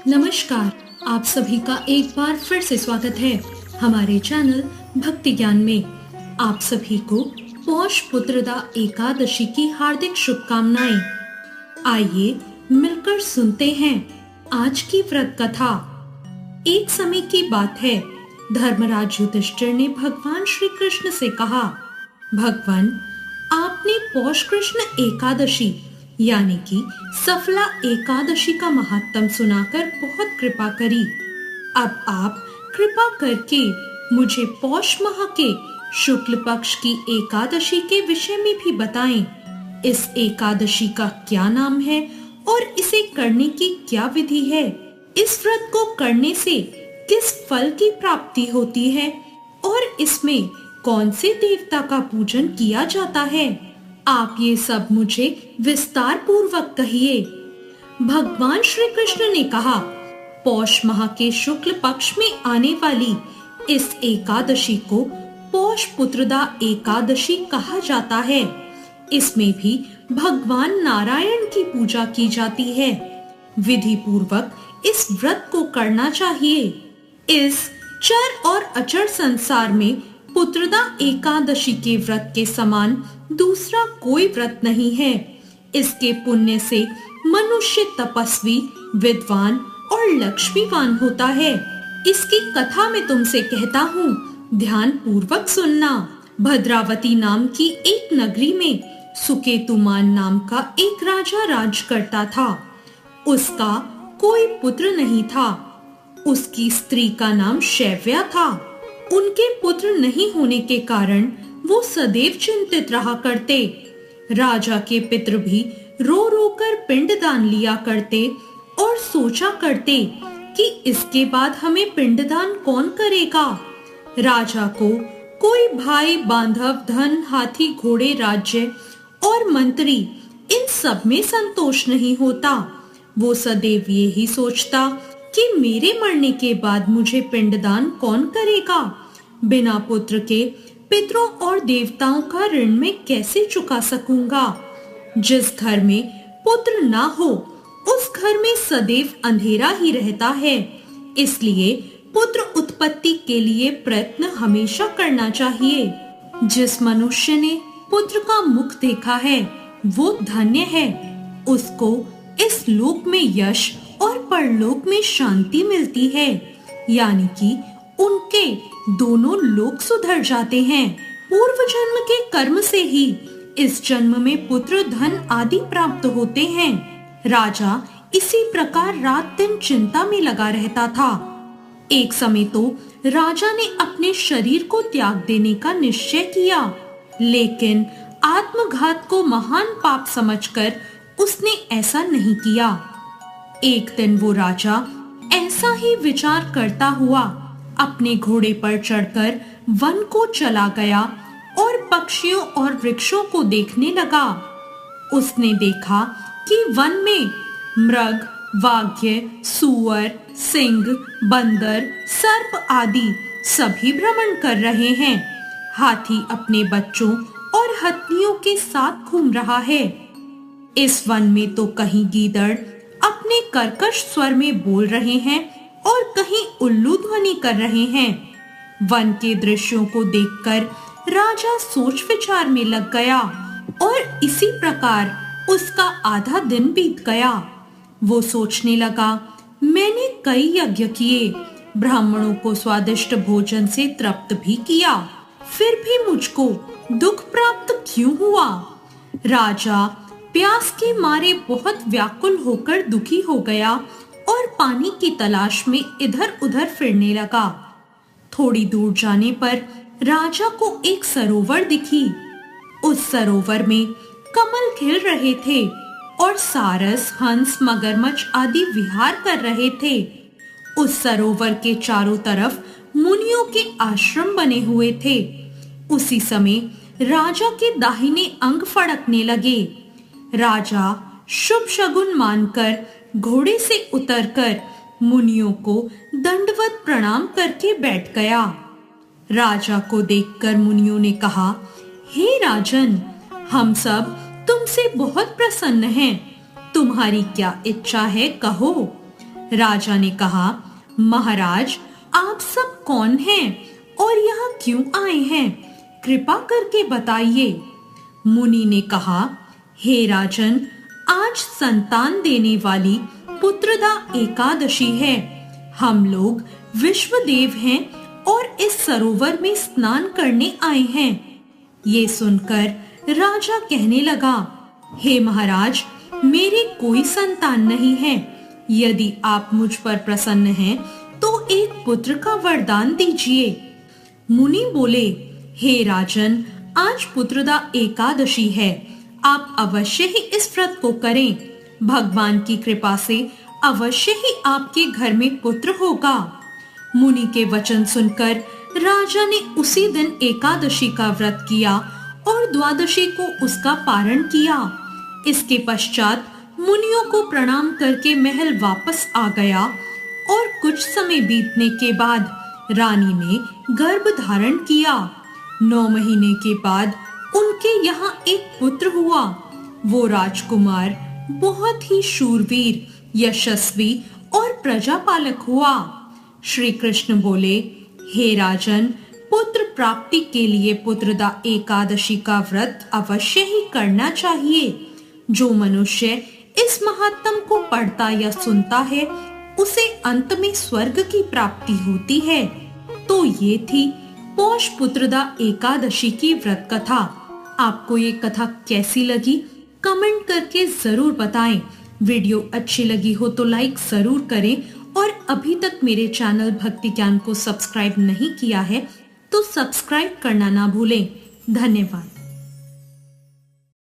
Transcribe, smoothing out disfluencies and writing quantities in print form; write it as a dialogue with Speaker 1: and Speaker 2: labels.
Speaker 1: नमस्कार। आप सभी का एक बार फिर से स्वागत है हमारे चैनल भक्ति ज्ञान में। आप सभी को पौष पुत्रदा एकादशी की हार्दिक शुभकामनाएं। आइए मिलकर सुनते हैं आज की व्रत कथा। एक समय की बात है, धर्मराज युधिष्ठिर ने भगवान श्री कृष्ण से कहा, भगवान, आपने पौष कृष्ण एकादशी यानी कि सफला एकादशी का महात्म सुनाकर बहुत कृपा करी। अब आप कृपा करके मुझे पौष माह के शुक्ल पक्ष की एकादशी के विषय में भी बताएं। इस एकादशी का क्या नाम है और इसे करने की क्या विधि है? इस व्रत को करने से किस फल की प्राप्ति होती है और इसमें कौन से देवता का पूजन किया जाता है? आप ये सब मुझे विस्तार पूर्वक कहिए। भगवान श्री कृष्ण ने कहा, पौष माह के शुक्ल पक्ष में आने वाली इस एकादशी को पौष पुत्रदा एकादशी कहा जाता है। इसमें भी भगवान नारायण की पूजा की जाती है। विधि पूर्वक इस व्रत को करना चाहिए। इस चर और अचर संसार में पुत्रदा एकादशी के व्रत के समान दूसरा कोई व्रत नहीं है। इसके पुण्य से मनुष्य तपस्वी, विद्वान और लक्ष्मीवान होता है। इसकी कथा मैं तुमसे कहता हूँ, ध्यान पूर्वक सुनना। भद्रावती नाम की एक नगरी में सुकेतुमान नाम का एक राजा राज करता था। उसका कोई पुत्र नहीं था। उसकी स्त्री का नाम शैव्या था। उनके पुत्र नहीं होने के कारण वो सदैव चिंतित रहा करते। राजा के पितृ भी रो रो कर पिंडदान लिया करते और सोचा करते कि इसके बाद हमें पिंडदान कौन करेगा। राजा को कोई भाई बांधव, धन, हाथी, घोड़े, राज्य और मंत्री, इन सब में संतोष नहीं होता। वो सदैव यही सोचता कि मेरे मरने के बाद मुझे पिंडदान कौन करेगा। बिना पुत्र के पितरों और देवताओं का ऋण मैं कैसे चुका सकूंगा। जिस घर में पुत्र ना हो उस घर में सदैव अंधेरा ही रहता है। इसलिए पुत्र उत्पत्ति के लिए प्रयत्न हमेशा करना चाहिए। जिस मनुष्य ने पुत्र का मुख देखा है वो धन्य है। उसको इस लोक में यश और परलोक में शांति मिलती है, यानी कि उनके दोनों लोक सुधर जाते हैं। पूर्व जन्म के कर्म से ही इस जन्म में पुत्र, धन आदि प्राप्त होते हैं। राजा इसी प्रकार रात दिन चिंता में लगा रहता था। एक समय तो राजा ने अपने शरीर को त्याग देने का निश्चय किया, लेकिन आत्मघात को महान पाप समझकर उसने ऐसा नहीं किया। एक दिन वो राजा ऐसा ही विचार करता हुआ अपने घोड़े पर चढ़कर वन को चला गया और पक्षियों और वृक्षों को देखने लगा। उसने देखा कि वन में मृग, वाग्य, सूअर, सिंह, बंदर, सर्प आदि सभी भ्रमण कर रहे हैं। हाथी अपने बच्चों और हथिनियों के साथ घूम रहा है। इस वन में तो कहीं गीदड़ अपने कर्कश स्वर में बोल रहे हैं और कहीं उल्लू ध्वनि कर रहे हैं। वन के दृश्यों को देखकर राजा सोच विचार में लग गया और इसी प्रकार उसका आधा दिन बीत गया। वो सोचने लगा, मैंने कई यज्ञ किए, ब्राह्मणों को स्वादिष्ट भोजन से तृप्त भी किया, फिर भी मुझको दुख प्राप्त क्यों हुआ? राजा प्यास के मारे बहुत व्याकुल होकर दुखी हो गया और पानी की तलाश में इधर उधर फिरने लगा। थोड़ी दूर जाने पर राजा को एक सरोवर दिखी। उस सरोवर में कमल खिल रहे थे और सारस, हंस, मगरमच्छ आदि विहार कर रहे थे। उस सरोवर के चारों तरफ मुनियों के आश्रम बने हुए थे। उसी समय राजा के दाहिने अंग फड़कने लगे। राजा शुभ शगुन मानकर घोड़े से उतरकर मुनियों को दंडवत प्रणाम करके बैठ गया। राजा को देखकर मुनियों ने कहा, हे राजन, हम सब तुमसे बहुत प्रसन्न हैं। तुम्हारी क्या इच्छा है, कहो। राजा ने कहा, महाराज, आप सब कौन हैं और यहाँ क्यों आए हैं? कृपा करके बताइए। मुनि ने कहा, हे राजन, आज संतान देने वाली पुत्रदा एकादशी है। हम लोग विश्वदेव हैं और इस सरोवर में स्नान करने आए हैं। ये सुनकर राजा कहने लगा, हे महाराज, मेरी कोई संतान नहीं है। यदि आप मुझ पर प्रसन्न हैं, तो एक पुत्र का वरदान दीजिए। मुनि बोले, हे राजन, आज पुत्रदा एकादशी है। आप अवश्य ही इस व्रत को करें। भगवान की कृपा से अवश्य ही आपके घर में पुत्र होगा। मुनि के वचन सुनकर राजा ने उसी दिन एकादशी का व्रत किया और द्वादशी को उसका पारण किया। इसके पश्चात मुनियों को प्रणाम करके महल वापस आ गया और कुछ समय बीतने के बाद रानी ने गर्भ धारण किया। 9 महीने के बाद उनके यहाँ एक पुत्र हुआ। वो राजकुमार बहुत ही शूरवीर, यशस्वी और प्रजापालक हुआ। श्री कृष्ण बोले, हे राजन, पुत्र प्राप्ति के लिए पुत्रदा एकादशी का व्रत अवश्य ही करना चाहिए। जो मनुष्य इस महात्म को पढ़ता या सुनता है, उसे अंत में स्वर्ग की प्राप्ति होती है। तो ये थी पौष पुत्रदा एकादशी की व्रत कथा। आपको ये कथा कैसी लगी? कमेंट करके जरूर बताएं। वीडियो अच्छी लगी हो तो लाइक जरूर करें और अभी तक मेरे चैनल भक्ति ज्ञान को सब्सक्राइब नहीं किया है तो सब्सक्राइब करना ना भूलें। धन्यवाद।